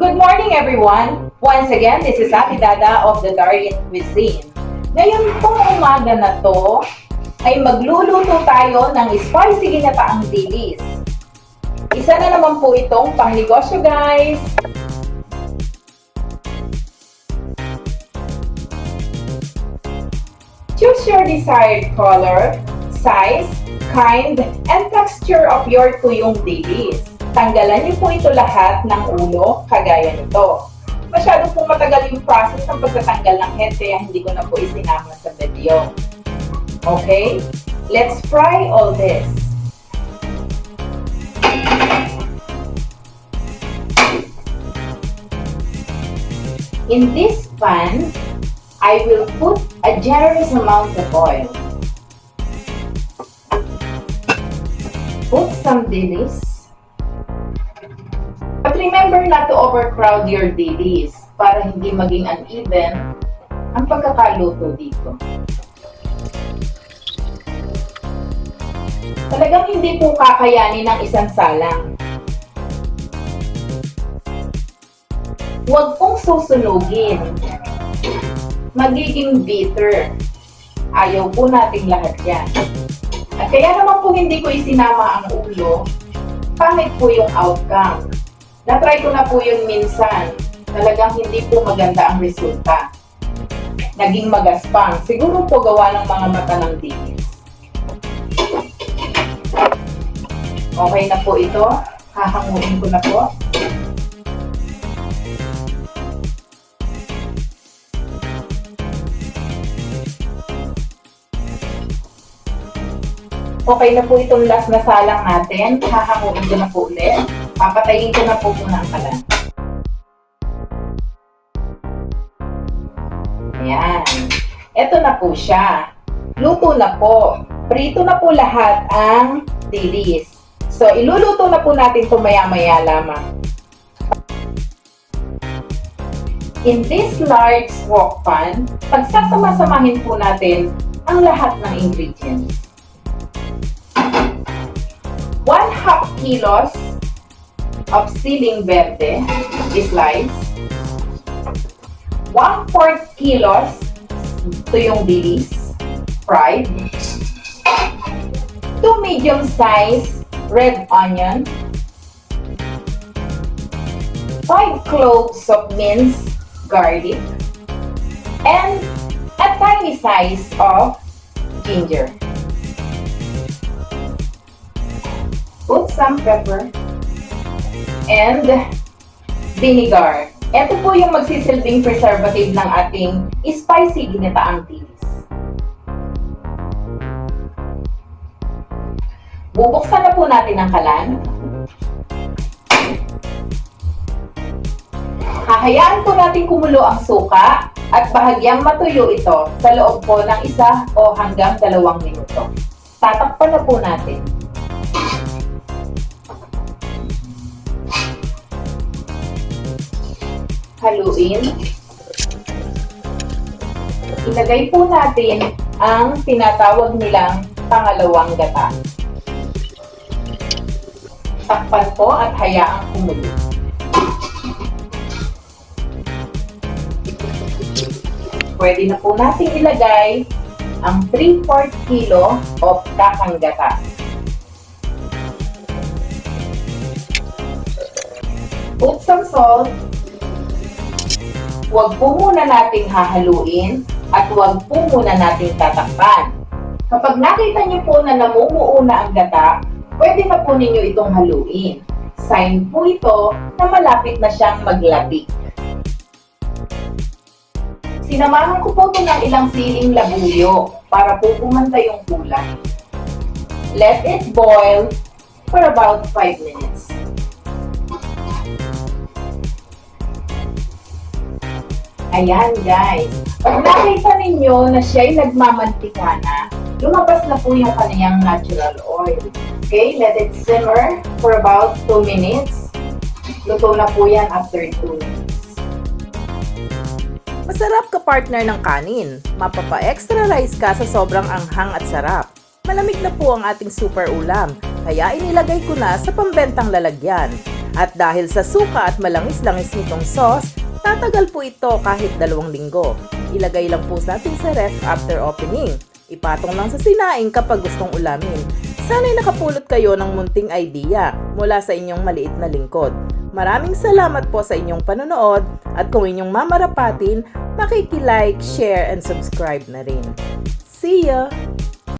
Good morning, everyone! Once again, this is Ate Dada of the Darien Cuisine. Ngayon pong umaga na to, ay magluluto tayo ng spicy ginataang dilis. Isa na naman po itong pangnegosyo, guys! Choose your desired color, size, kind, and texture of your tuyong dilis. Tanggalan niyo po ito lahat ng ulo, kagaya nito. Masyado pong matagal yung process ng pagtatanggal ng head, kaya hindi ko na po isinama sa video. Okay? Let's fry all this. In this pan, I will put a generous amount of oil. Put some dilis. But remember not to overcrowd your dilis para hindi maging uneven ang pagkakaluto dito. Talagang hindi po kakayanin ng isang salang. Huwag pong susunugin. Magiging bitter. Ayaw po nating lahat yan. At kaya naman po hindi ko isinama ang ulo, pangit po yung outcome. Na-try ko na po yun minsan. Talagang hindi po maganda ang resulta. Naging magaspang. Siguro po gawa ng mga mata ng dilis. Okay na po ito. Hahanguin ko na po. Okay na po itong last na salang natin. Hahanguin ko na po ulit. Papatayin ko na po muna ang kalan. Ayan. Ito na po siya. Luto na po. Prito na po lahat ang dilis. So, iluluto na po natin ito maya-maya lamang. In this large wok pan, pagsasama-samahin po natin ang lahat ng ingredients. 1/2 kilos of siling verde sliced, 1/4 kilos tuyong dilis fried, 2 medium-sized red onion, 5 cloves of minced garlic, and a tiny size of ginger. Put some pepper and vinegar. Ito po yung magsisilbing preservative ng ating spicy ginataang dilis. Bubuksan na po natin ang kalan. Hahayaan po natin kumulo ang suka at bahagyang matuyo ito sa loob po ng 1 o hanggang 2 minuto. Tatakpan na po natin. Haluin. Ilagay po natin ang tinatawag nilang pangalawang gata. Takpan po at hayaang kumulo. Pwede na po natin ilagay ang 3/4 kilo of kakang gata. Put some salt. Huwag po muna nating hahaluin at huwag po muna nating tatakpan. Kapag nakita niyo po na namumuo na ang gata, pwede na po ninyo itong haluin. Sign po ito na malapit na siyang maglapik. Sinamahan ko po ito ng ilang siling labuyo para po pumanta yung kulay. Let it boil for about 5 minutes. Ayan guys, pag nakita ninyo na siya'y nagmamantika na, lumabas na po yung kaniyang natural oil. Okay, let it simmer for about 2 minutes. Luto na po yan after 2 minutes. Masarap ka partner ng kanin. Mapapa-extra rice ka sa sobrang anghang at sarap. Malamig na po ang ating super ulam, kaya inilagay ko na sa pambentang lalagyan. At dahil sa suka at malangis-langis nitong sauce, tatagal po ito kahit 2 linggo. Ilagay lang po natin sa ref after opening. Ipatong lang sa sinaing kapag gustong ulamin. Sana'y nakapulot kayo ng munting idea mula sa inyong maliit na lingkod. Maraming salamat po sa inyong panonood at kung inyong mamarapatin, makiki-like, share, and subscribe na rin. See ya!